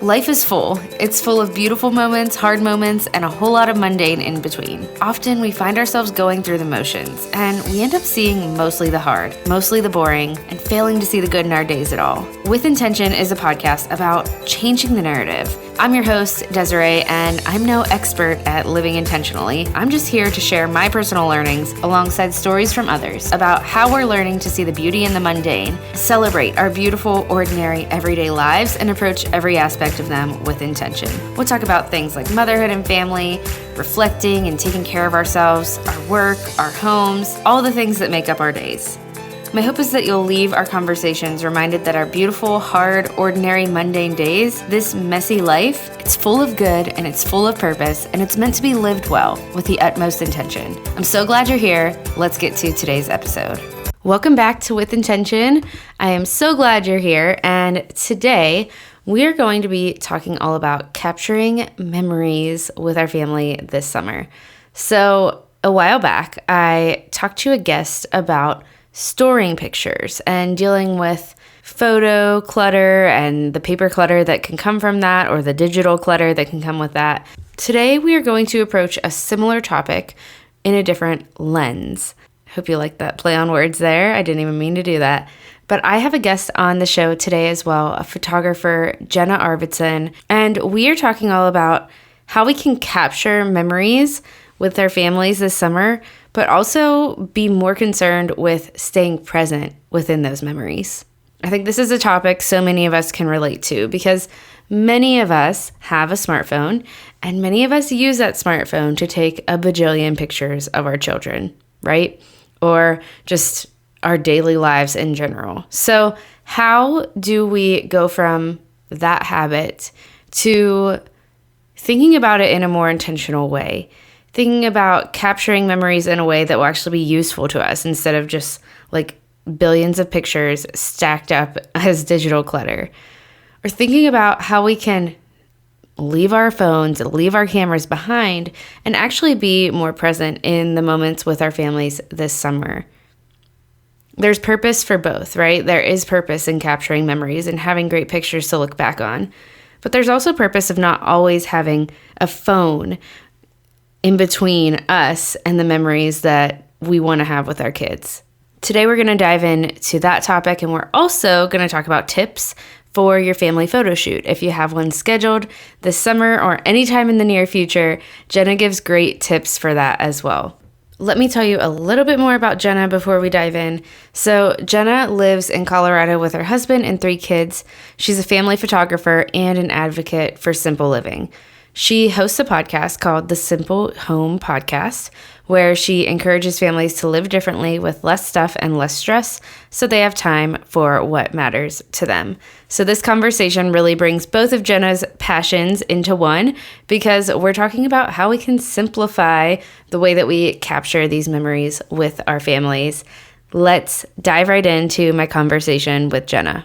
Life is full. It's full of beautiful moments, hard moments, and a whole lot of mundane in between. Often we find ourselves going through the motions, and we end up seeing mostly the hard, mostly the boring, and failing to see the good in our days at all. With Intention is a podcast about changing the narrative. I'm your host, Desiree, and I'm no expert at living intentionally. I'm just here to share my personal learnings alongside stories from others about how we're learning to see the beauty in the mundane, celebrate our beautiful, ordinary, everyday lives, and approach every aspect of them with intention. We'll talk about things like motherhood and family, reflecting and taking care of ourselves, our work, our homes, all the things that make up our days. My hope is that you'll leave our conversations reminded that our beautiful, hard, ordinary, mundane days, this messy life, it's full of good and it's full of purpose and it's meant to be lived well with the utmost intention. I'm so glad you're here. Let's get to today's episode. Welcome back to With Intention. I am so glad you're here, and today we're going to be talking all about capturing memories with our family this summer. So a while back, I talked to a guest about storing pictures and dealing with photo clutter and the paper clutter that can come from that, or the digital clutter that can come with that. Today, we are going to approach a similar topic in a different lens. Hope you like that play on words there. I didn't even mean to do that. But I have a guest on the show today as well, a photographer, Jenna Arvidson, and we are talking all about how we can capture memories with our families this summer, but also be more concerned with staying present within those memories. I think this is a topic so many of us can relate to because many of us have a smartphone and many of us use that smartphone to take a bajillion pictures of our children, right? Or just our daily lives in general. So how do we go from that habit to thinking about it in a more intentional way? Thinking about capturing memories in a way that will actually be useful to us instead of just like billions of pictures stacked up as digital clutter. Or thinking about how we can leave our phones, leave our cameras behind, and actually be more present in the moments with our families this summer. There's purpose for both, right? There is purpose in capturing memories and having great pictures to look back on. But there's also purpose of not always having a phone in between us and the memories that we want to have with our kids. Today, we're going to dive into that topic, and we're also going to talk about tips for your family photo shoot. If you have one scheduled this summer or anytime in the near future, Jenna gives great tips for that as well. Let me tell you a little bit more about Jenna before we dive in. So Jenna lives in Colorado with her husband and 3 kids. She's a family photographer and an advocate for simple living. She hosts a podcast called the Simple Home Podcast, where she encourages families to live differently with less stuff and less stress so they have time for what matters to them. So this conversation really brings both of Jenna's passions into one, because we're talking about how we can simplify the way that we capture these memories with our families. Let's dive right into my conversation with Jenna.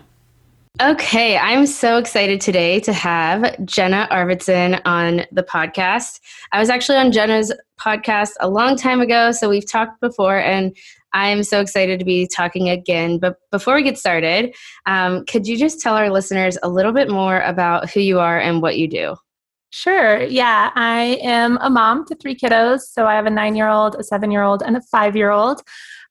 Okay, I'm so excited today to have Jenna Arvidson on the podcast. I was actually on Jenna's podcast a long time ago, so we've talked before, and I'm so excited to be talking again. But before we get started, could you just tell our listeners a little bit more about who you are and what you do? Sure. Yeah, I am a mom to 3 kiddos. So I have a 9-year-old, a 7-year-old, and a 5-year-old.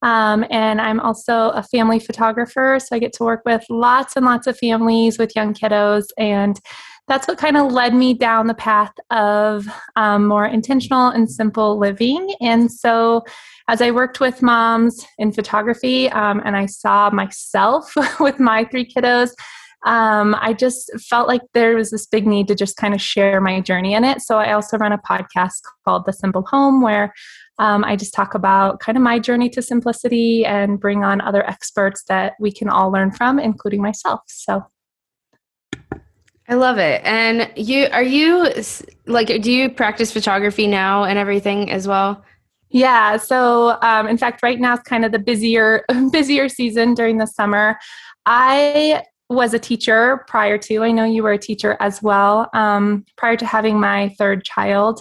And I'm also a family photographer. So I get to work with lots and lots of families with young kiddos. And that's what kind of led me down the path of more intentional and simple living. And so as I worked with moms in photography and I saw myself with my 3 kiddos, I just felt like there was this big need to just kind of share my journey in it. So I also run a podcast called The Simple Home, where I just talk about kind of my journey to simplicity and bring on other experts that we can all learn from, including myself. So I love it. And do you practice photography now and everything as well? Yeah. So in fact, right now is kind of the busier season during the summer. I was a teacher prior to, I know you were a teacher as well, prior to having my 3rd child.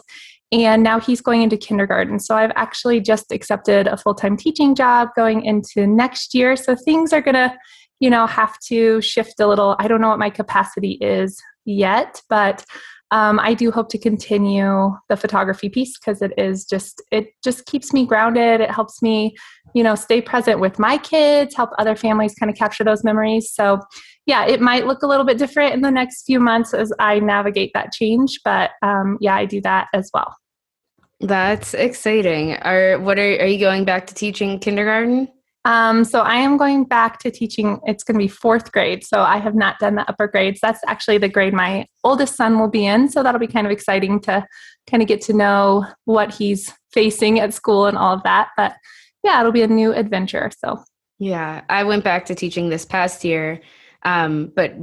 And now he's going into kindergarten. So I've actually just accepted a full-time teaching job going into next year. So things are going to have to shift a little. I don't know what my capacity is yet, but I do hope to continue the photography piece because it just keeps me grounded. It helps me, stay present with my kids, help other families kind of capture those memories. So yeah, it might look a little bit different in the next few months as I navigate that change, but I do that as well. That's exciting. Are you going back to teaching kindergarten? So I am going back to teaching. It's going to be fourth grade. So I have not done the upper grades. That's actually the grade my oldest son will be in. So that'll be kind of exciting to kind of get to know what he's facing at school and all of that. But yeah, it'll be a new adventure. So yeah, I went back to teaching this past year, but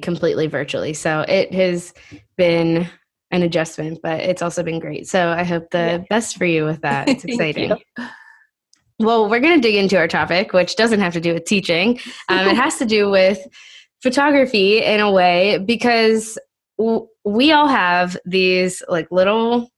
completely virtually. So it has been an adjustment, but it's also been great. So I hope the best for you with that. It's exciting. Well, we're going to dig into our topic, which doesn't have to do with teaching. It has to do with photography in a way, because we all have these like little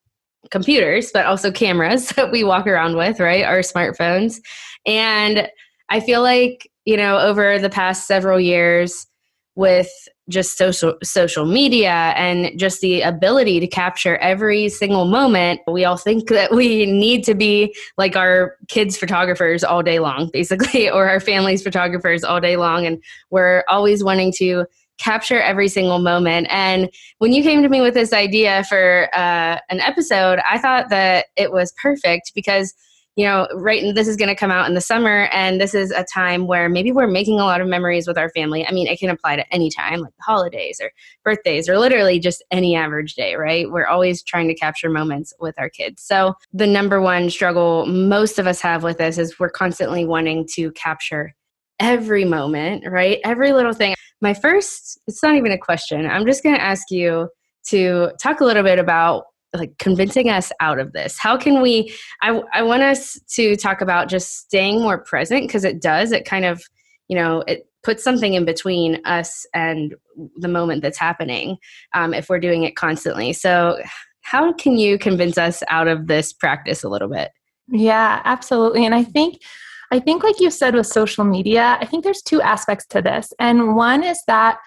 computers, but also cameras that we walk around with, right? Our smartphones. And I feel like, over the past several years with just social media and just the ability to capture every single moment, we all think that we need to be like our kids' photographers all day long, basically, or our family's photographers all day long. And we're always wanting to capture every single moment. And when you came to me with this idea for an episode, I thought that it was perfect because this is going to come out in the summer, and this is a time where maybe we're making a lot of memories with our family. I mean, it can apply to any time, like the holidays or birthdays or literally just any average day, right? We're always trying to capture moments with our kids. So the number one struggle most of us have with this is we're constantly wanting to capture every moment, right? Every little thing. It's not even a question. I'm just going to ask you to talk a little bit about like convincing us out of this. How can I want us to talk about just staying more present, because it kind of, it puts something in between us and the moment that's happening if we're doing it constantly. So how can you convince us out of this practice a little bit? Yeah, absolutely. And I think like you said with social media, I think there's two aspects to this. And one is that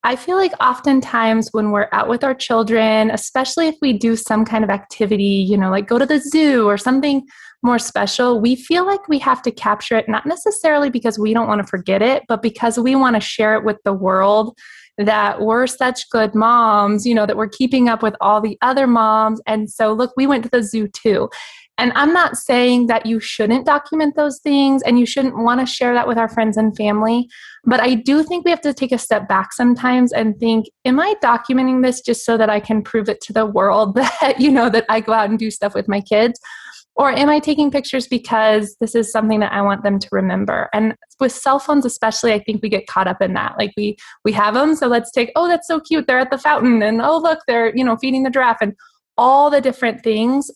I feel like oftentimes when we're out with our children, especially if we do some kind of activity, like go to the zoo or something more special, we feel like we have to capture it, not necessarily because we don't want to forget it, but because we want to share it with the world that we're such good moms, that we're keeping up with all the other moms. And so look, we went to the zoo too. And I'm not saying that you shouldn't document those things and you shouldn't want to share that with our friends and family. But I do think we have to take a step back sometimes and think, am I documenting this just so that I can prove it to the world that, that I go out and do stuff with my kids? Or am I taking pictures because this is something that I want them to remember? And with cell phones especially, I think we get caught up in that. Like we have them, so let's take, oh, that's so cute. They're at the fountain. And oh, look, they're, feeding the giraffe and all the different things.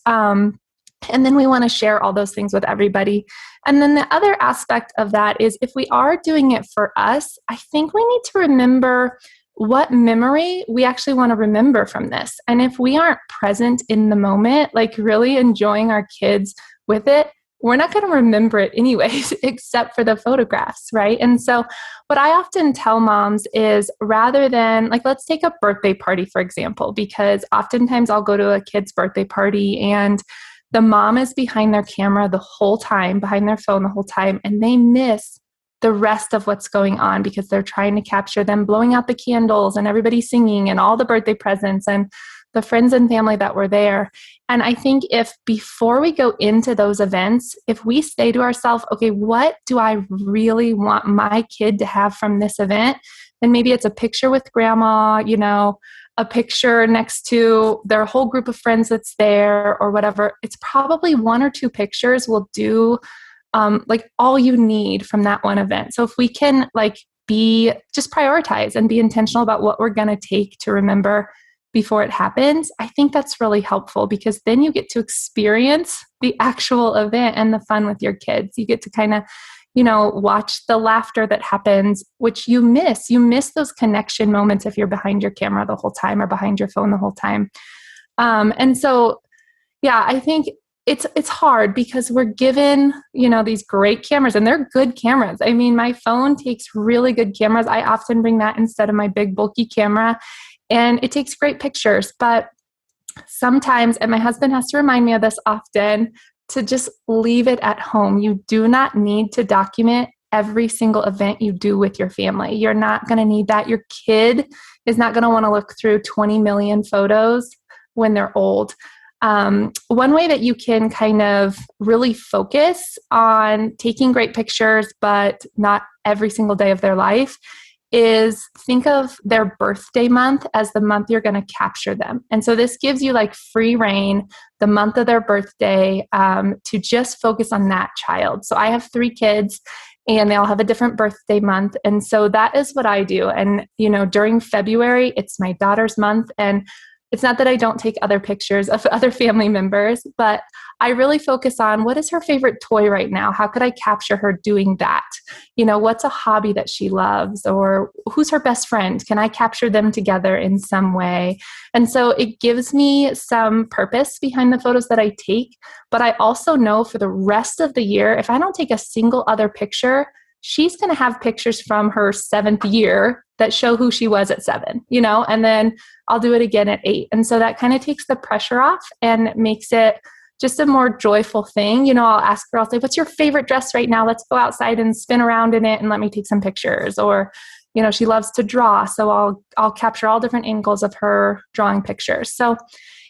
And then we want to share all those things with everybody. And then the other aspect of that is if we are doing it for us, I think we need to remember what memory we actually want to remember from this. And if we aren't present in the moment, like really enjoying our kids with it, we're not going to remember it anyways, except for the photographs, right? And so what I often tell moms is rather than, like, let's take a birthday party, for example, because oftentimes I'll go to a kid's birthday party and the mom is behind their camera the whole time, behind their phone the whole time, and they miss the rest of what's going on because they're trying to capture them blowing out the candles and everybody singing and all the birthday presents and the friends and family that were there. And I think if before we go into those events, if we say to ourselves, okay, what do I really want my kid to have from this event? Then maybe it's a picture with grandma, a picture next to their whole group of friends that's there or whatever. It's probably one or two pictures will do like all you need from that one event. So if we can just prioritize and be intentional about what we're going to take to remember before it happens, I think that's really helpful because then you get to experience the actual event and the fun with your kids. You get to kind of, watch the laughter that happens, which you miss. You miss those connection moments if you're behind your camera the whole time or behind your phone the whole time. And so, yeah, I think it's hard because we're given, these great cameras, and they're good cameras. I mean, my phone takes really good cameras. I often bring that instead of my big bulky camera, and it takes great pictures. But sometimes, and my husband has to remind me of this often, to just leave it at home. You do not need to document every single event you do with your family. You're not going to need that. Your kid is not going to want to look through 20 million photos when they're old. One way that you can kind of really focus on taking great pictures, but not every single day of their life, is think of their birthday month as the month you're going to capture them. And so this gives you like free reign the month of their birthday to just focus on that child. So I have 3 kids, and they all have a different birthday month. And so that is what I do. And, during February, it's my daughter's month. And it's not that I don't take other pictures of other family members, but I really focus on what is her favorite toy right now? How could I capture her doing that? What's a hobby that she loves? Or who's her best friend? Can I capture them together in some way? And so it gives me some purpose behind the photos that I take. But I also know for the rest of the year, if I don't take a single other picture, she's going to have pictures from her 7th year that show who she was at 7, and then I'll do it again at 8. And so that kind of takes the pressure off and makes it just a more joyful thing. I'll ask her, I'll say, what's your favorite dress right now? Let's go outside and spin around in it and let me take some pictures. Or, she loves to draw. So I'll capture all different angles of her drawing pictures. So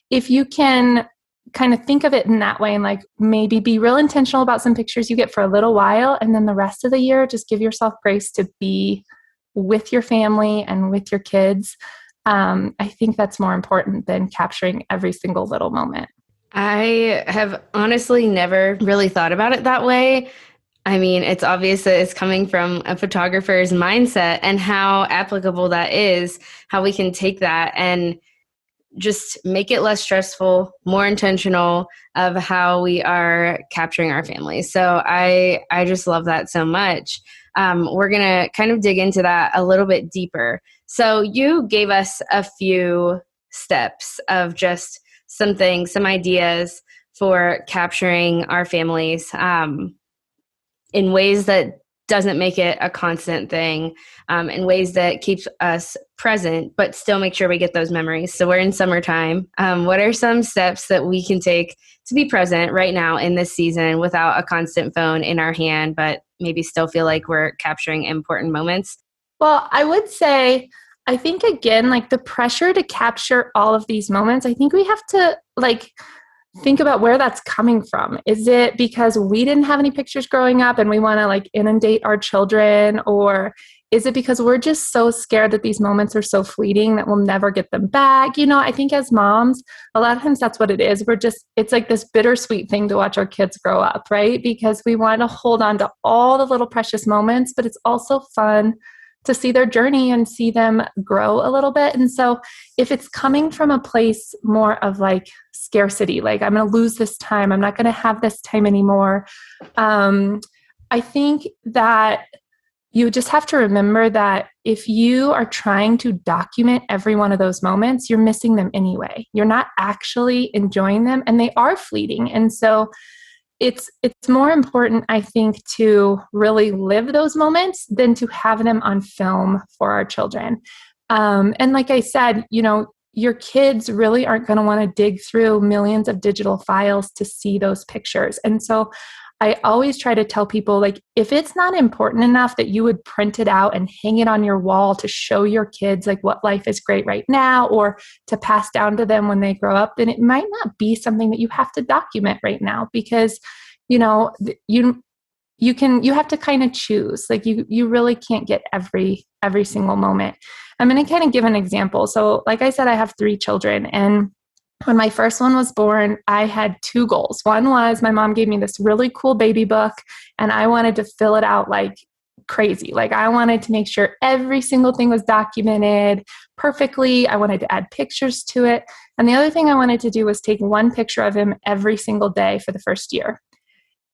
if you can kind of think of it in that way, and like maybe be real intentional about some pictures you get for a little while, and then the rest of the year, just give yourself grace to be with your family and with your kids. I think that's more important than capturing every single little moment. I have honestly never really thought about it that way. I mean, it's obvious that it's coming from a photographer's mindset, and how applicable that is, how we can take that and just make it less stressful, more intentional of how we are capturing our families. So I just love that so much. We're going to kind of dig into that a little bit deeper. So you gave us a few steps of just some ideas for capturing our families in ways that doesn't make it a constant thing, in ways that keeps us present, but still make sure we get those memories. So we're in summertime. What are some steps that we can take to be present right now in this season without a constant phone in our hand, but maybe still feel like we're capturing important moments? Well, I would say, I think again, like the pressure to capture all of these moments, I think we have to think about where that's coming from. Is it because we didn't have any pictures growing up and we want to inundate our children? Or is it because we're just so scared that these moments are so fleeting that we'll never get them back? I think as moms, a lot of times that's what it is. It's like this bittersweet thing to watch our kids grow up, right? Because we want to hold on to all the little precious moments, but it's also fun to see their journey and see them grow a little bit. And so if it's coming from a place more of scarcity, I'm going to lose this time, I'm not going to have this time anymore. I think that you just have to remember that if you are trying to document every one of those moments, you're missing them anyway. You're not actually enjoying them, and they are fleeting. And so it's more important, I think, to really live those moments than to have them on film for our children. And like I said, your kids really aren't going to want to dig through millions of digital files to see those pictures. And so I always try to tell people, if it's not important enough that you would print it out and hang it on your wall to show your kids what life is great right now, or to pass down to them when they grow up, then it might not be something that you have to document right now, because you have to kind of choose. You really can't get every single moment. I'm going to kind of give an example. So like I said, I have 3 children, and when my first one was born, I had 2 goals. One was my mom gave me this really cool baby book, and I wanted to fill it out like crazy. I wanted to make sure every single thing was documented perfectly. I wanted to add pictures to it. And the other thing I wanted to do was take one picture of him every single day for the first year.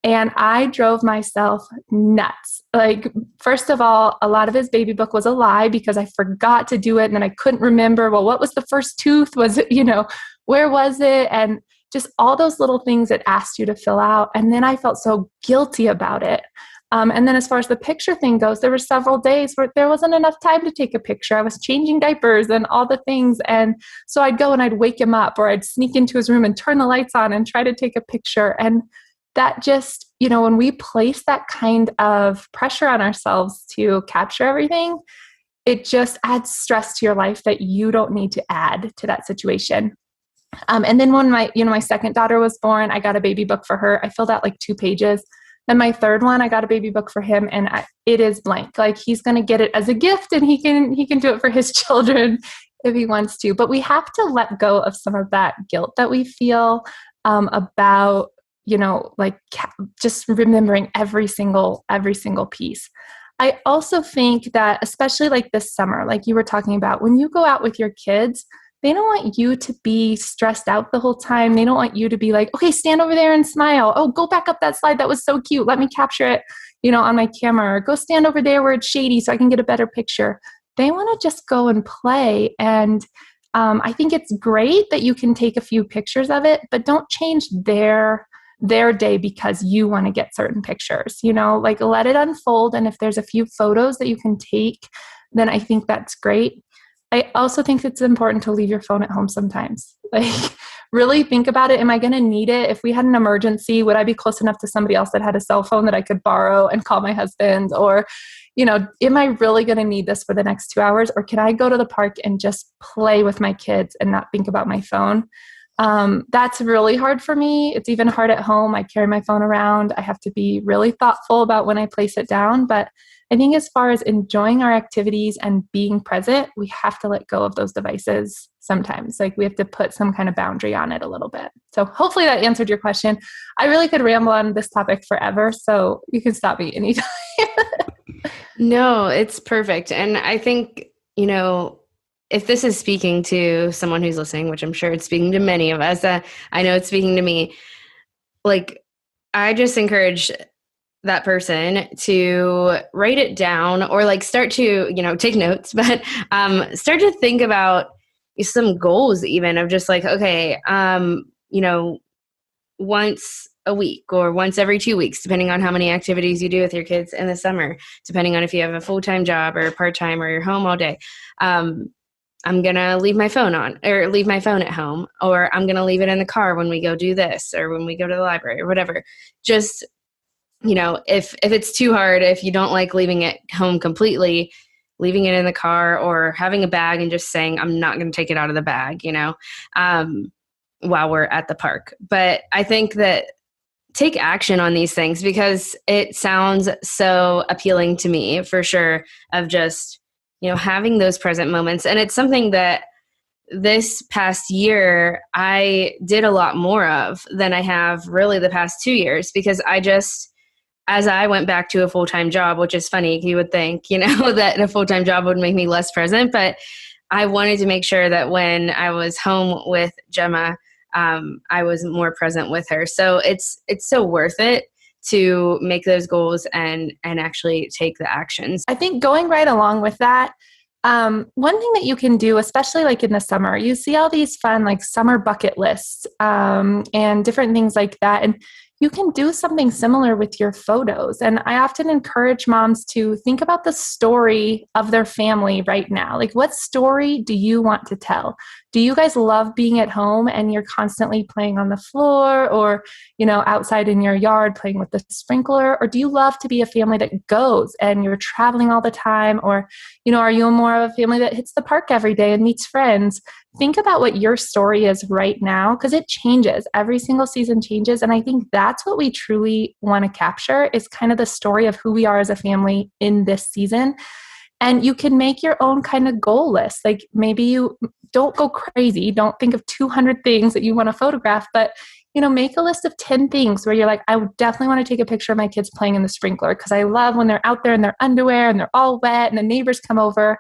And I drove myself nuts. First of all, a lot of his baby book was a lie because I forgot to do it. And then I couldn't remember, what was the first tooth? Was it, where was it? And just all those little things it asked you to fill out. And then I felt so guilty about it. And then as far as the picture thing goes, there were several days where there wasn't enough time to take a picture. I was changing diapers and all the things. And so I'd go and I'd wake him up, or I'd sneak into his room and turn the lights on and try to take a picture. And that just, when we place that kind of pressure on ourselves to capture everything, it just adds stress to your life that you don't need to add to that situation. And then when my second daughter was born, I got a baby book for her. I filled out like 2 pages. Then my third one, I got a baby book for him, and it is blank. Like, he's going to get it as a gift, and he can do it for his children if he wants to. But we have to let go of some of that guilt that we feel about, just remembering every single piece. I also think that, especially like this summer, like you were talking about, when you go out with your kids, they don't want you to be stressed out the whole time. They don't want you to be like, okay, stand over there and smile. Oh, go back up that slide. That was so cute. Let me capture it, on my camera. Or go stand over there where it's shady so I can get a better picture. They want to just go and play. And I think it's great that you can take a few pictures of it, but don't change their day because you want to get certain pictures, like let it unfold. And if there's a few photos that you can take, then I think that's great. I also think it's important to leave your phone at home sometimes. Like, really think about it. Am I going to need it? If we had an emergency, would I be close enough to somebody else that had a cell phone that I could borrow and call my husband? Or, am I really going to need this for the next 2 hours? Or can I go to the park and just play with my kids and not think about my phone? That's really hard for me. It's even hard at home. I carry my phone around. I have to be really thoughtful about when I place it down. But I think as far as enjoying our activities and being present, we have to let go of those devices sometimes. Like, we have to put some kind of boundary on it a little bit. So hopefully that answered your question. I really could ramble on this topic forever, so you can stop me anytime. No, it's perfect. And I think, if this is speaking to someone who's listening, which I'm sure it's speaking to many of us, I know it's speaking to me, like, I just encourage that person to write it down, or like start to, take notes, but start to think about some goals, even of just like, okay, once a week or once every 2 weeks, depending on how many activities you do with your kids in the summer, depending on if you have a full-time job or part-time or you're home all day. I'm going to leave my phone on, or leave my phone at home, or I'm going to leave it in the car when we go do this, or when we go to the library or whatever. Just, if it's too hard, if you don't like leaving it home completely, leaving it in the car, or having a bag and just saying, I'm not going to take it out of the bag, while we're at the park. But I think that take action on these things, because it sounds so appealing to me, for sure, of just, having those present moments. And it's something that this past year I did a lot more of than I have really the past 2 years, because as I went back to a full-time job, which is funny, you would think, that a full-time job would make me less present, but I wanted to make sure that when I was home with Gemma, I was more present with her. So it's so worth it to make those goals and actually take the actions. I think going right along with that, one thing that you can do, especially like in the summer, you see all these fun like summer bucket lists and different things like that. And you can do something similar with your photos. And I often encourage moms to think about the story of their family right now. Like, what story do you want to tell? Do you guys love being at home and you're constantly playing on the floor, or, outside in your yard playing with the sprinkler? Or do you love to be a family that goes and you're traveling all the time? Or, are you more of a family that hits the park every day and meets friends? Think about what your story is right now, because it changes. Every single season changes. And I think that's what we truly want to capture, is kind of the story of who we are as a family in this season. And you can make your own kind of goal list. Like, maybe you don't go crazy. Don't think of 200 things that you want to photograph, but make a list of 10 things where you're like, I would definitely want to take a picture of my kids playing in the sprinkler, because I love when they're out there in their underwear and they're all wet and the neighbors come over.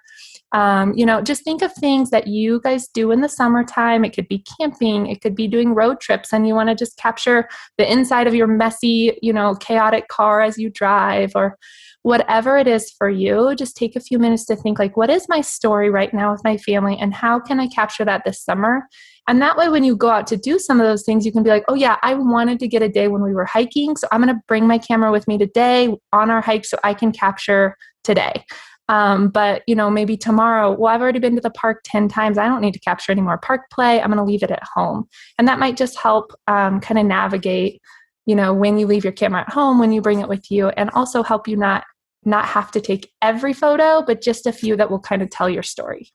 Just think of things that you guys do in the summertime. It could be camping, it could be doing road trips, and you want to just capture the inside of your messy, chaotic car as you drive, or whatever it is for you. Just take a few minutes to think, like, what is my story right now with my family, and how can I capture that this summer? And that way, when you go out to do some of those things, you can be like, oh yeah, I wanted to get a day when we were hiking, so I'm going to bring my camera with me today on our hike so I can capture today. But maybe tomorrow, well, I've already been to the park 10 times. I don't need to capture any more park play. I'm going to leave it at home. And that might just help kind of navigate, when you leave your camera at home, when you bring it with you, and also help you not have to take every photo, but just a few that will kind of tell your story.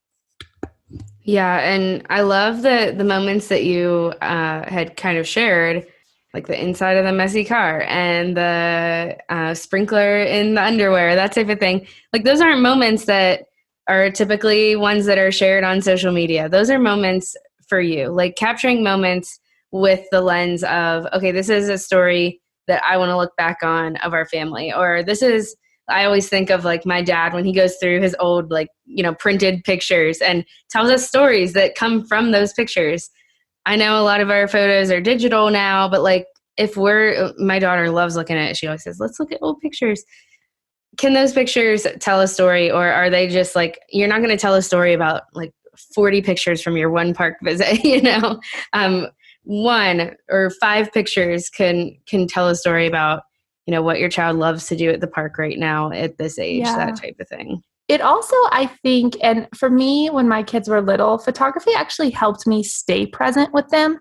Yeah, and I love the moments that you had kind of shared, like the inside of the messy car and the sprinkler in the underwear, that type of thing. Like, those aren't moments that are typically ones that are shared on social media. Those are moments for you, like capturing moments with the lens of, okay, this is a story that I want to look back on of our family. Or I always think of like my dad when he goes through his old, printed pictures and tells us stories that come from those pictures. I know a lot of our photos are digital now, but like, my daughter loves looking at it. She always says, let's look at old pictures. Can those pictures tell a story, or are they just like, you're not going to tell a story about like 40 pictures from your one park visit, 1 or 5 pictures can tell a story about, what your child loves to do at the park right now at this age, that type of thing. It also, I think, and for me, when my kids were little, photography actually helped me stay present with them,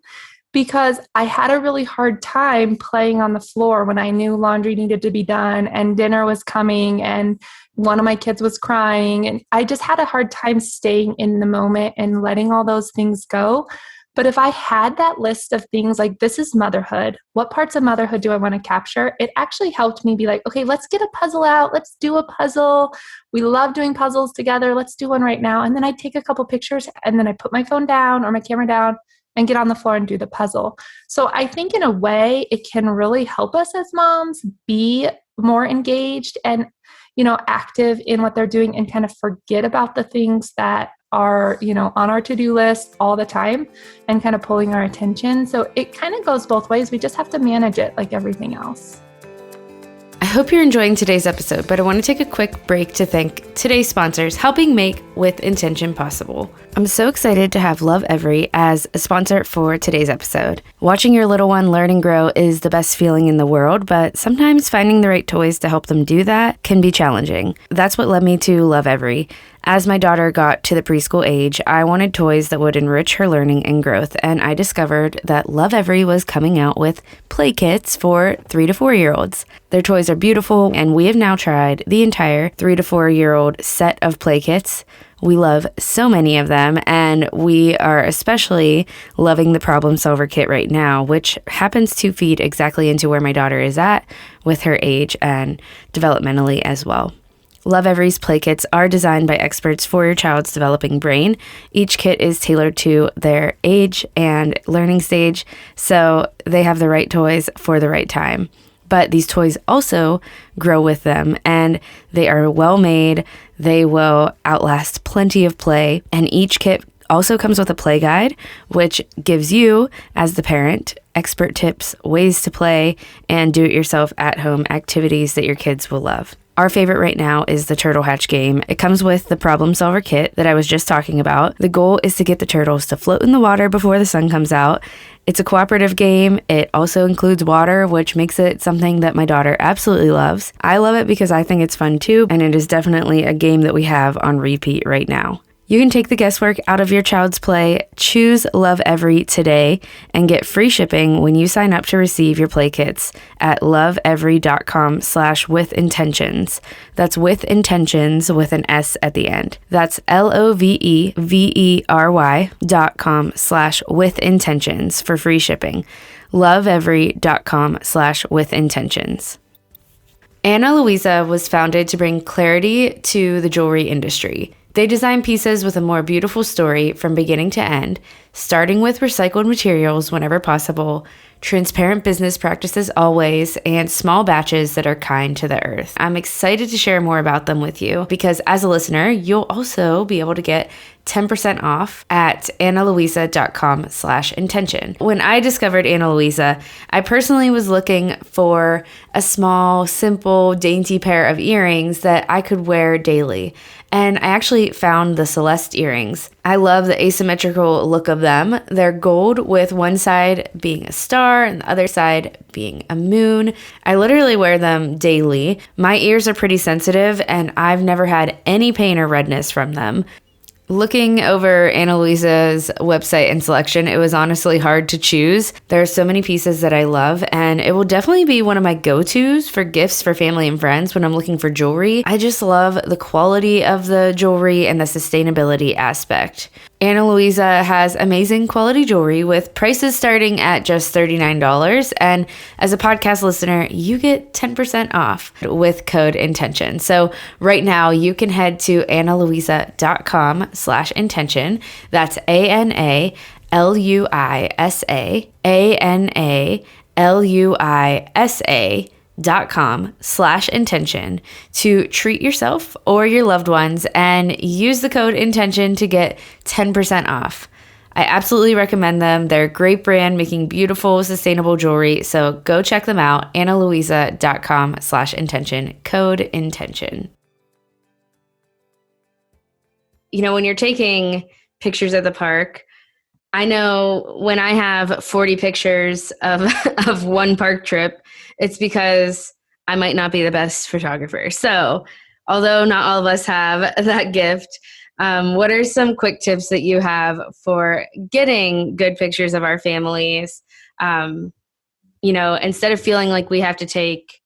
because I had a really hard time playing on the floor when I knew laundry needed to be done and dinner was coming and one of my kids was crying. And I just had a hard time staying in the moment and letting all those things go. But if I had that list of things like, this is motherhood, what parts of motherhood do I want to capture? It actually helped me be like, okay, let's get a puzzle out. Let's do a puzzle. We love doing puzzles together. Let's do one right now. And then I take a couple pictures and then I put my phone down or my camera down and get on the floor and do the puzzle. So I think in a way, it can really help us as moms be more engaged and, active in what they're doing, and kind of forget about the things that are, on our to-do list all the time and kind of pulling our attention. So it kind of goes both ways. We just have to manage it like everything else. I hope you're enjoying today's episode, but I want to take a quick break to thank today's sponsors helping make With Intention possible. I'm so excited to have Lovevery as a sponsor for today's episode. Watching your little one learn and grow is the best feeling in the world, but sometimes finding the right toys to help them do that can be challenging. That's what led me to Lovevery. As my daughter got to the preschool age, I wanted toys that would enrich her learning and growth, and I discovered that Lovevery was coming out with play kits for 3 to 4-year-olds. Their toys are beautiful, and we have now tried the entire 3 to 4-year-old set of play kits. We love so many of them, and we are especially loving the Problem Solver kit right now, which happens to feed exactly into where my daughter is at with her age and developmentally as well. Lovevery's play kits are designed by experts for your child's developing brain. Each kit is tailored to their age and learning stage, so they have the right toys for the right time. But these toys also grow with them, and they are well made. They will outlast plenty of play, and each kit also comes with a play guide, which gives you, as the parent, expert tips, ways to play, and do-it-yourself at-home activities that your kids will love. Our favorite right now is the Turtle Hatch game. It comes with the Problem Solver kit that I was just talking about. The goal is to get the turtles to float in the water before the sun comes out. It's a cooperative game. It also includes water, which makes it something that my daughter absolutely loves. I love it because I think it's fun too, and it is definitely a game that we have on repeat right now. You can take the guesswork out of your child's play, choose Lovevery today, and get free shipping when you sign up to receive your play kits at lovevery.com/withintentions. That's with intentions with an S at the end. That's lovevery.com/withintentions for free shipping. lovevery.com/withintentions. Ana Luisa was founded to bring clarity to the jewelry industry. They design pieces with a more beautiful story from beginning to end, starting with recycled materials whenever possible, transparent business practices always, and small batches that are kind to the earth. I'm excited to share more about them with you because as a listener, you'll also be able to get 10% off at analuisa.com/intention. When I discovered Ana Luisa, I personally was looking for a small, simple, dainty pair of earrings that I could wear daily. And I actually found the Celeste earrings. I love the asymmetrical look of them. They're gold with one side being a star and the other side being a moon. I literally wear them daily. My ears are pretty sensitive and I've never had any pain or redness from them. Looking over Ana Luisa's website and selection, it was honestly hard to choose. There are so many pieces that I love, and it will definitely be one of my go-tos for gifts for family and friends when I'm looking for jewelry. I just love the quality of the jewelry and the sustainability aspect. Ana Luisa has amazing quality jewelry with prices starting at just $39. And as a podcast listener, you get 10% off with code INTENTION. So right now you can head to analuisa.com/intention. That's ANALUISA.com/intention to treat yourself or your loved ones and use the code INTENTION to get 10% off. I absolutely recommend them. They're a great brand making beautiful, sustainable jewelry. So go check them out. ANALUISA.com/intention, code INTENTION. You know, when you're taking pictures at the park, I know when I have 40 pictures of one park trip, it's because I might not be the best photographer. So although not all of us have that gift, what are some quick tips that you have for getting good pictures of our families? Instead of feeling like we have to take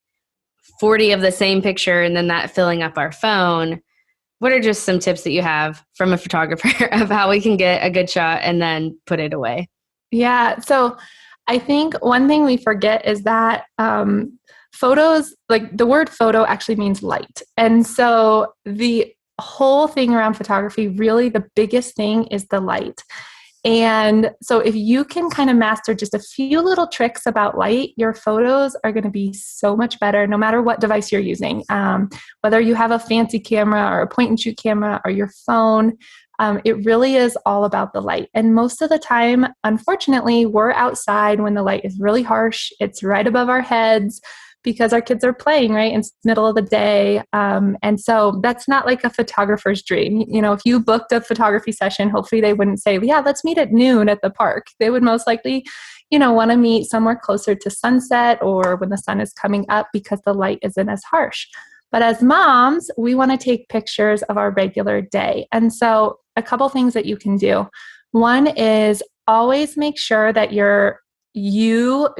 40 of the same picture and then that filling up our phone, what are just some tips that you have from a photographer of how we can get a good shot and then put it away? Yeah. So I think one thing we forget is that photos, like the word photo actually means light. And so the whole thing around photography, really the biggest thing is the light. And so if you can kind of master just a few little tricks about light, your photos are going to be so much better no matter what device you're using. Whether you have a fancy camera or a point and shoot camera or your phone, it really is all about the light. And most of the time, unfortunately, we're outside when the light is really harsh. It's right above our heads because our kids are playing, right? It's the middle of the day. And so that's not like a photographer's dream. You know, if you booked a photography session, hopefully they wouldn't say, yeah, let's meet at noon at the park. They would most likely, want to meet somewhere closer to sunset or when the sun is coming up because the light isn't as harsh. But as moms, we want to take pictures of our regular day. And so a couple things that you can do. One is always make sure that you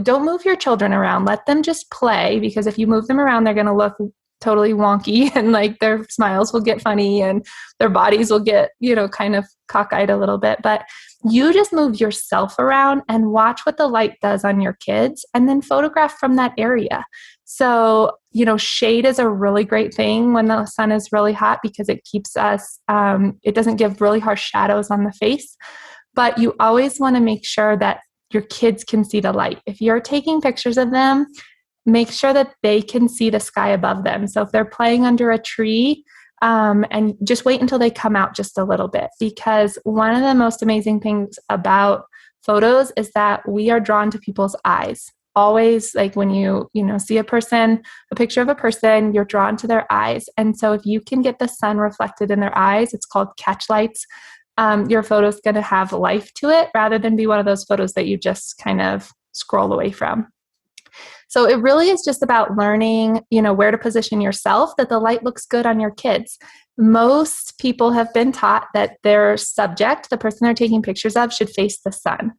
don't move your children around. Let them just play, because if you move them around, they're going to look totally wonky and like their smiles will get funny and their bodies will get, kind of cockeyed a little bit. But you just move yourself around and watch what the light does on your kids and then photograph from that area. So, shade is a really great thing when the sun is really hot because it keeps us, it doesn't give really harsh shadows on the face. But you always want to make sure that your kids can see the light. If you're taking pictures of them, make sure that they can see the sky above them. So if they're playing under a tree, and just wait until they come out just a little bit, because one of the most amazing things about photos is that we are drawn to people's eyes. Always, like when you see a picture of a person, you're drawn to their eyes. And so if you can get the sun reflected in their eyes, it's called catch lights. Your photo is going to have life to it rather than be one of those photos that you just kind of scroll away from. So it really is just about learning, where to position yourself, that the light looks good on your kids. Most people have been taught that their subject, the person they're taking pictures of, should face the sun.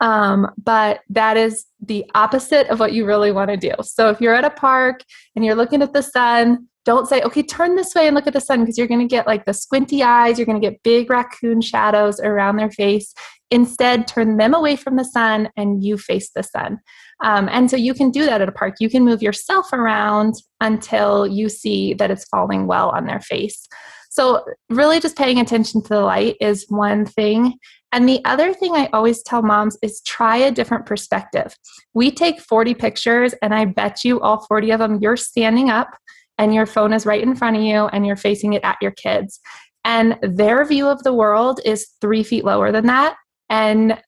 But that is the opposite of what you really want to do. So if you're at a park and you're looking at the sun, don't say, okay, turn this way and look at the sun, because you're going to get like the squinty eyes. You're going to get big raccoon shadows around their face. Instead, turn them away from the sun and you face the sun. And so you can do that at a park. You can move yourself around until you see that it's falling well on their face. So really just paying attention to the light is one thing. And the other thing I always tell moms is try a different perspective. We take 40 pictures, and I bet you all 40 of them, you're standing up and your phone is right in front of you and you're facing it at your kids. And their view of the world is 3 feet lower than that. And,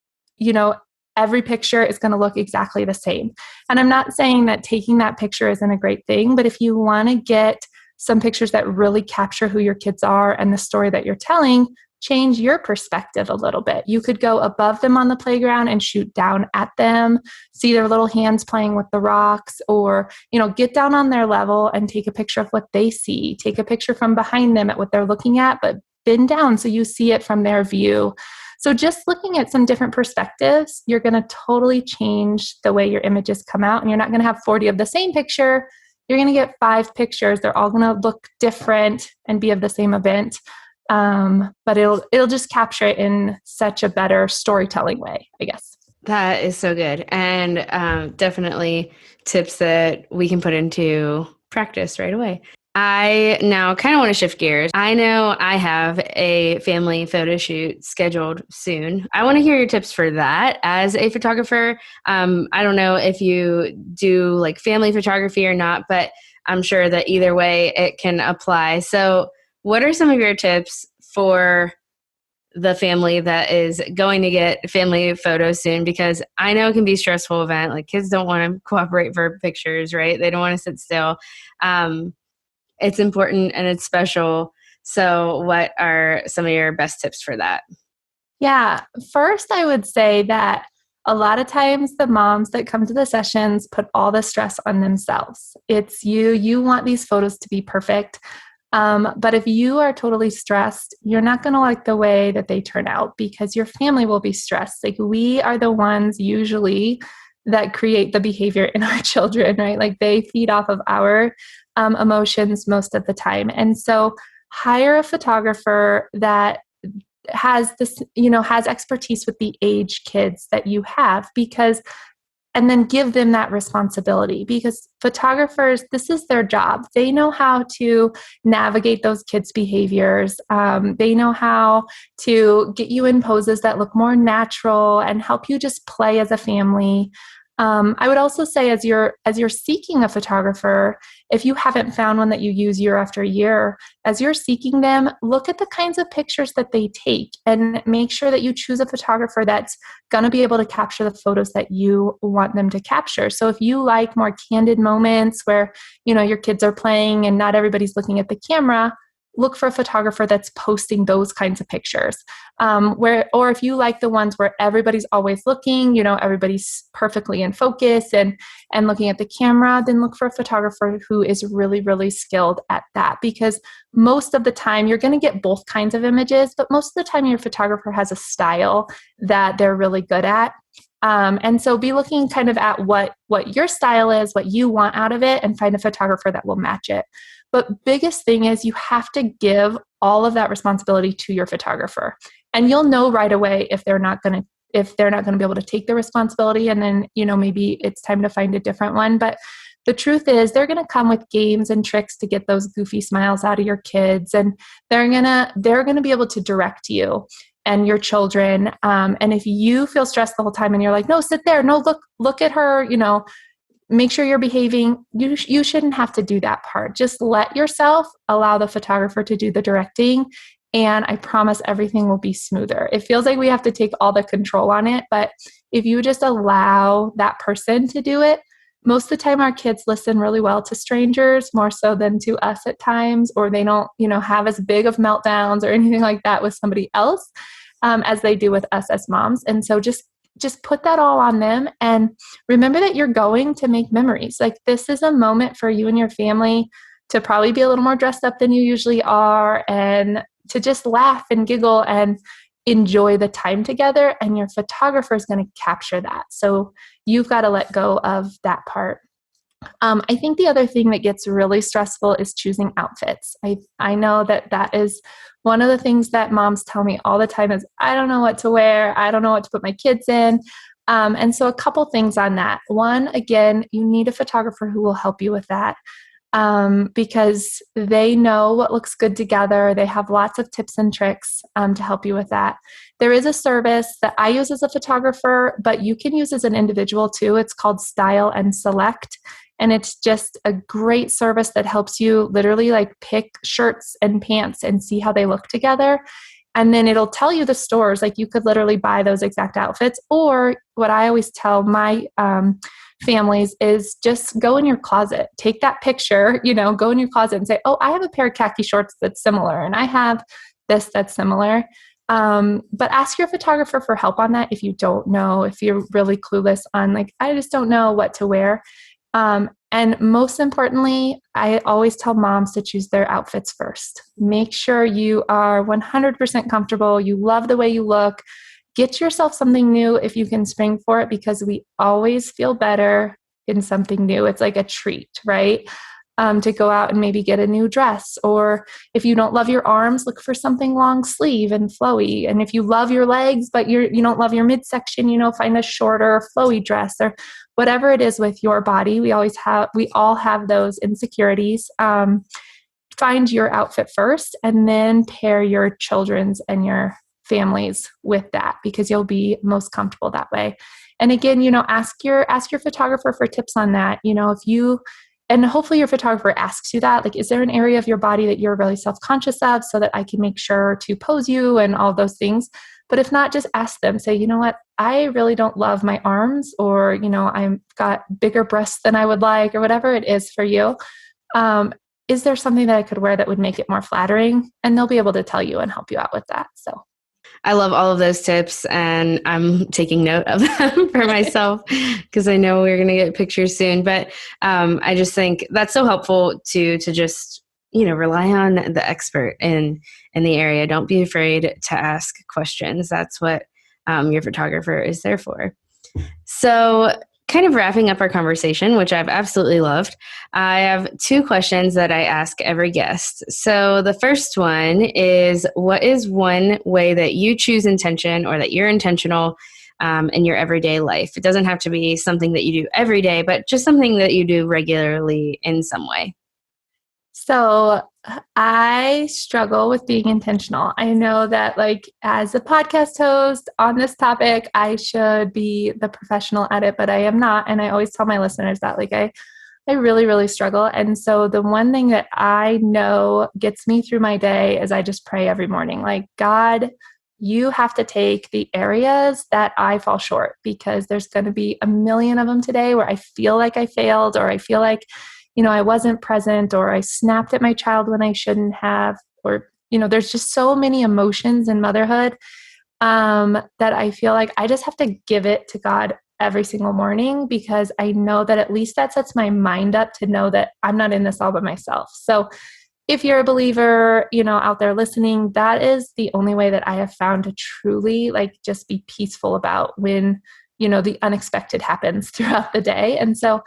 every picture is going to look exactly the same. And I'm not saying that taking that picture isn't a great thing, but if you want to get some pictures that really capture who your kids are and the story that you're telling, change your perspective a little bit. You could go above them on the playground and shoot down at them, see their little hands playing with the rocks, or, get down on their level and take a picture of what they see. Take a picture from behind them at what they're looking at, but bend down so you see it from their view. So just looking at some different perspectives, you're going to totally change the way your images come out, and you're not going to have 40 of the same picture. You're going to get 5 pictures. They're all going to look different and be of the same event. But it'll just capture it in such a better storytelling way, I guess. That is so good. And definitely tips that we can put into practice right away. I now kind of want to shift gears. I know I have a family photo shoot scheduled soon. I want to hear your tips for that as a photographer. I don't know if you do like family photography or not, but I'm sure that either way it can apply. So what are some of your tips for the family that is going to get family photos soon? Because I know it can be a stressful event. Like kids don't want to cooperate for pictures, right? They don't want to sit still. It's important and it's special. So what are some of your best tips for that? Yeah. First, I would say that a lot of times the moms that come to the sessions put all the stress on themselves. It's you want these photos to be perfect. But if you are totally stressed, you're not going to like the way that they turn out because your family will be stressed. Like we are the ones usually that create the behavior in our children, right? Like they feed off of our emotions most of the time. And so hire a photographer that has this, has expertise with the age kids that you have and then give them that responsibility because photographers, this is their job. They know how to navigate those kids' behaviors. They know how to get you in poses that look more natural and help you just play as a family. I would also say as you're seeking a photographer, if you haven't found one that you use year after year, as you're seeking them, look at the kinds of pictures that they take and make sure that you choose a photographer that's going to be able to capture the photos that you want them to capture. So if you like more candid moments where, your kids are playing and not everybody's looking at the camera, look for a photographer that's posting those kinds of pictures. Or if you like the ones where everybody's always looking, everybody's perfectly in focus and looking at the camera, then look for a photographer who is really, really skilled at that. Because most of the time you're going to get both kinds of images, but most of the time your photographer has a style that they're really good at. And so be looking kind of at what your style is, what you want out of it, and find a photographer that will match it. But biggest thing is you have to give all of that responsibility to your photographer. And you'll know right away if they're not going to be able to take the responsibility, and then, maybe it's time to find a different one. But the truth is they're going to come with games and tricks to get those goofy smiles out of your kids, and they're going to be able to direct you and your children. And if you feel stressed the whole time and you're like, no, sit there, no, look at her, make sure you're behaving, you shouldn't have to do that part. Just let yourself allow the photographer to do the directing, and I promise everything will be smoother. It feels like we have to take all the control on it, but if you just allow that person to do it, most of the time our kids listen really well to strangers, more so than to us at times, or they don't, have as big of meltdowns or anything like that with somebody else as they do with us as moms. And so just put that all on them, and remember that you're going to make memories. Like this is a moment for you and your family to probably be a little more dressed up than you usually are, and to just laugh and giggle and enjoy the time together. And your photographer is going to capture that. So you've got to let go of that part. I think the other thing that gets really stressful is choosing outfits. I know that is one of the things that moms tell me all the time is, I don't know what to wear. I don't know what to put my kids in. And so a couple things on that. One, again, you need a photographer who will help you with that. because they know what looks good together. They have lots of tips and tricks to help you with that. There is a service that I use as a photographer, but you can use as an individual too. It's called Style and Select. And it's just a great service that helps you literally like pick shirts and pants and see how they look together. And then it'll tell you the stores, like you could literally buy those exact outfits. Or what I always tell my families is just go in your closet, take that picture, go in your closet and say, oh, I have a pair of khaki shorts that's similar, and I have this that's similar. But ask your photographer for help on that if you don't know, if you're really clueless on like, I just don't know what to wear. And most importantly, I always tell moms to choose their outfits first. Make sure you are 100% comfortable. You love the way you look. Get yourself something new if you can spring for it, because we always feel better in something new. It's like a treat, right? To go out and maybe get a new dress. Or if you don't love your arms, look for something long sleeve and flowy. And if you love your legs, but you don't love your midsection, find a shorter flowy dress or whatever it is with your body. We all have those insecurities. Find your outfit first and then pair your children's and your families with that, because you'll be most comfortable that way. And again, ask your photographer for tips on that. And hopefully your photographer asks you that, like, is there an area of your body that you're really self-conscious of so that I can make sure to pose you and all those things. But if not, just ask them, say, you know what, I really don't love my arms, or, I've got bigger breasts than I would like, or whatever it is for you. Is there something that I could wear that would make it more flattering? And they'll be able to tell you and help you out with that. So I love all of those tips, and I'm taking note of them for myself because I know we're going to get pictures soon. But I just think that's so helpful to just, rely on the expert in the area. Don't be afraid to ask questions. That's what your photographer is there for. So kind of wrapping up our conversation, which I've absolutely loved, I have 2 questions that I ask every guest. So the first one is, what is one way that you choose intention, or that you're intentional in your everyday life? It doesn't have to be something that you do every day, but just something that you do regularly in some way. So I struggle with being intentional. I know that, like, as a podcast host on this topic, I should be the professional at it, but I am not. And I always tell my listeners that, like, I really, really struggle. And so the one thing that I know gets me through my day is I just pray every morning, like, God, you have to take the areas that I fall short, because there's going to be a million of them today where I feel like I failed, or I feel like, I wasn't present, or I snapped at my child when I shouldn't have, or, there's just so many emotions in motherhood that I feel like I just have to give it to God every single morning, because I know that at least that sets my mind up to know that I'm not in this all by myself. So if you're a believer, out there listening, that is the only way that I have found to truly, like, just be peaceful about when, the unexpected happens throughout the day. And so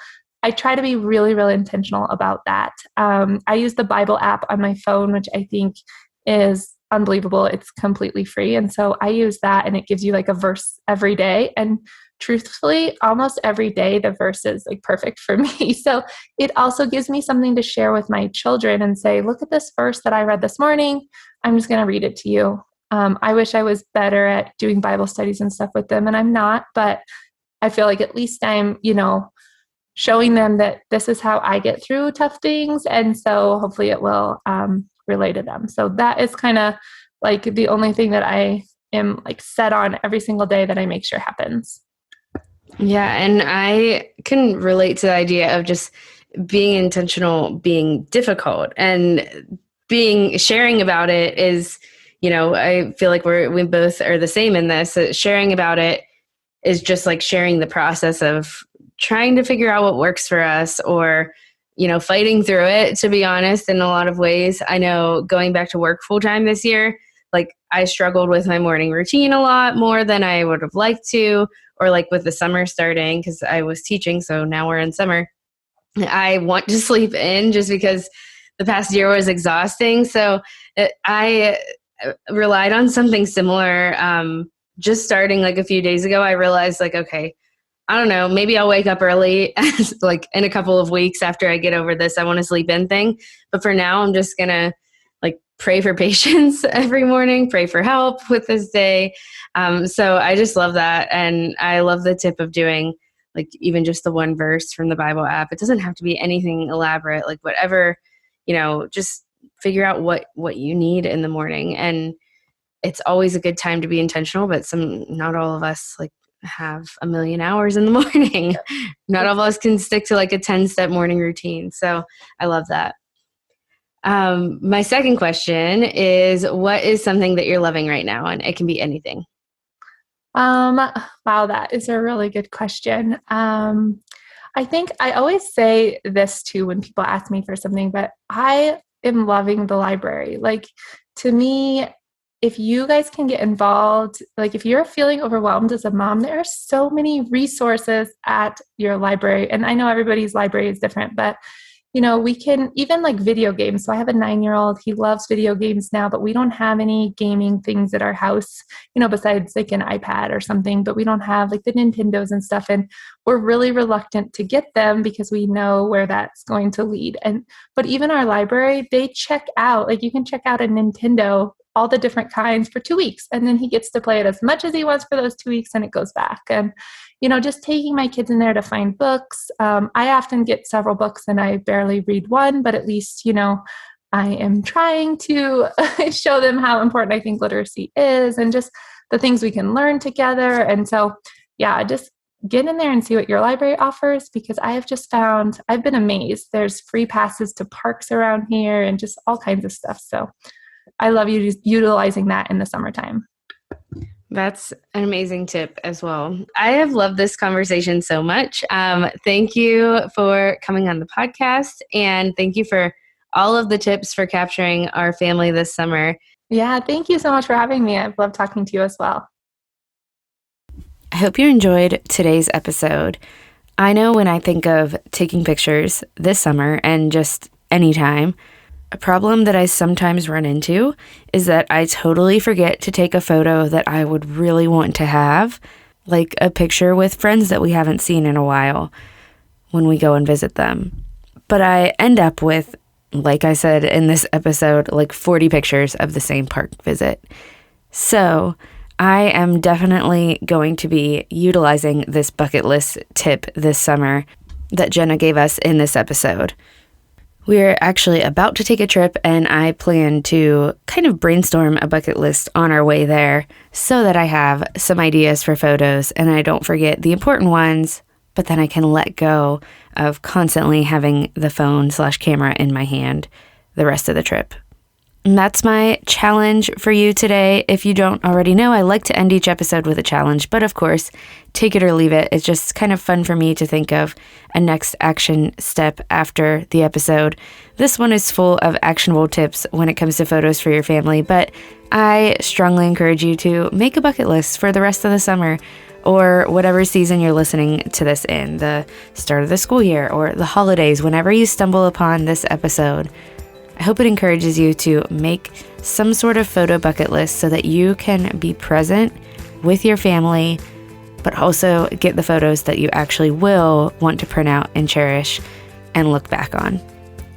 I try to be really, really intentional about that. I use the Bible app on my phone, which I think is unbelievable. It's completely free. And so I use that, and it gives you like a verse every day. And truthfully, almost every day, the verse is like perfect for me. So it also gives me something to share with my children and say, look at this verse that I read this morning. I'm just going to read it to you. I wish I was better at doing Bible studies and stuff with them, and I'm not, but I feel like at least I'm, showing them that this is how I get through tough things. And so hopefully it will relate to them. So that is kind of like the only thing that I am like set on every single day that I make sure happens. Yeah. And I can relate to the idea of just being intentional, being difficult, and sharing about it is, I feel like we both are the same in this. Sharing about it is just like sharing the process of trying to figure out what works for us, or, fighting through it, to be honest, in a lot of ways. I know going back to work full time this year, like, I struggled with my morning routine a lot more than I would have liked to, or like with the summer starting, because I was teaching. So now we're in summer. I want to sleep in just because the past year was exhausting. So I relied on something similar. Just starting like a few days ago, I realized, like, okay, I don't know, maybe I'll wake up early, like in a couple of weeks after I get over this I want to sleep in thing. But for now, I'm just going to like pray for patience every morning, pray for help with this day. So I just love that. And I love the tip of doing like even just the one verse from the Bible app. It doesn't have to be anything elaborate, like whatever, just figure out what you need in the morning. And it's always a good time to be intentional, but not all of us like have a million hours in the morning. Not all of us can stick to like a 10-step morning routine. So I love that. My second question is, what is something that you're loving right now? And it can be anything. Wow, that is a really good question. I think I always say this too when people ask me for something, but I am loving the library. Like, to me, if you guys can get involved, like if you're feeling overwhelmed as a mom, there are so many resources at your library. And I know everybody's library is different, but we can even like video games. So I have a 9-year-old, he loves video games now, but we don't have any gaming things at our house, besides like an iPad or something, but we don't have like the Nintendos and stuff. And we're really reluctant to get them because we know where that's going to lead. But even our library, they check out, like you can check out a Nintendo, all the different kinds for 2 weeks. And then he gets to play it as much as he wants for those 2 weeks and it goes back. And, just taking my kids in there to find books. I often get several books and I barely read one, but at least, I am trying to show them how important I think literacy is and just the things we can learn together. And so, yeah, just get in there and see what your library offers, because I have just found, I've been amazed. There's free passes to parks around here and just all kinds of stuff. So I love you just utilizing that in the summertime. That's an amazing tip as well. I have loved this conversation so much. Thank you for coming on the podcast, and thank you for all of the tips for capturing our family this summer. Yeah, thank you so much for having me. I've loved talking to you as well. I hope you enjoyed today's episode. I know when I think of taking pictures this summer and just anytime, a problem that I sometimes run into is that I totally forget to take a photo that I would really want to have, like a picture with friends that we haven't seen in a while when we go and visit them. But I end up with, like I said in this episode, like 40 pictures of the same park visit. So I am definitely going to be utilizing this bucket list tip this summer that Jenna gave us in this episode. We're actually about to take a trip, and I plan to kind of brainstorm a bucket list on our way there so that I have some ideas for photos and I don't forget the important ones, but then I can let go of constantly having the phone/camera in my hand the rest of the trip. And that's my challenge for you today. If you don't already know, I like to end each episode with a challenge, but of course, take it or leave it. It's just kind of fun for me to think of a next action step after the episode. This one is full of actionable tips when it comes to photos for your family, but I strongly encourage you to make a bucket list for the rest of the summer or whatever season you're listening to this in, the start of the school year or the holidays, whenever you stumble upon this episode. I hope it encourages you to make some sort of photo bucket list so that you can be present with your family, but also get the photos that you actually will want to print out and cherish and look back on.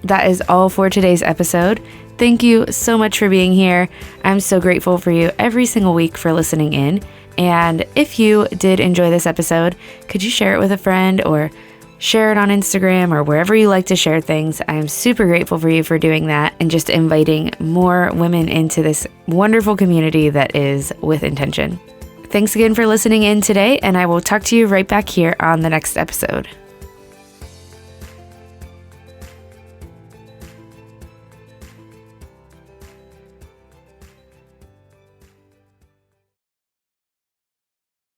That is all for today's episode. Thank you so much for being here. I'm so grateful for you every single week for listening in. And if you did enjoy this episode, could you share it with a friend or share it on Instagram or wherever you like to share things? I am super grateful for you for doing that and just inviting more women into this wonderful community that is with intention. Thanks again for listening in today, and I will talk to you right back here on the next episode.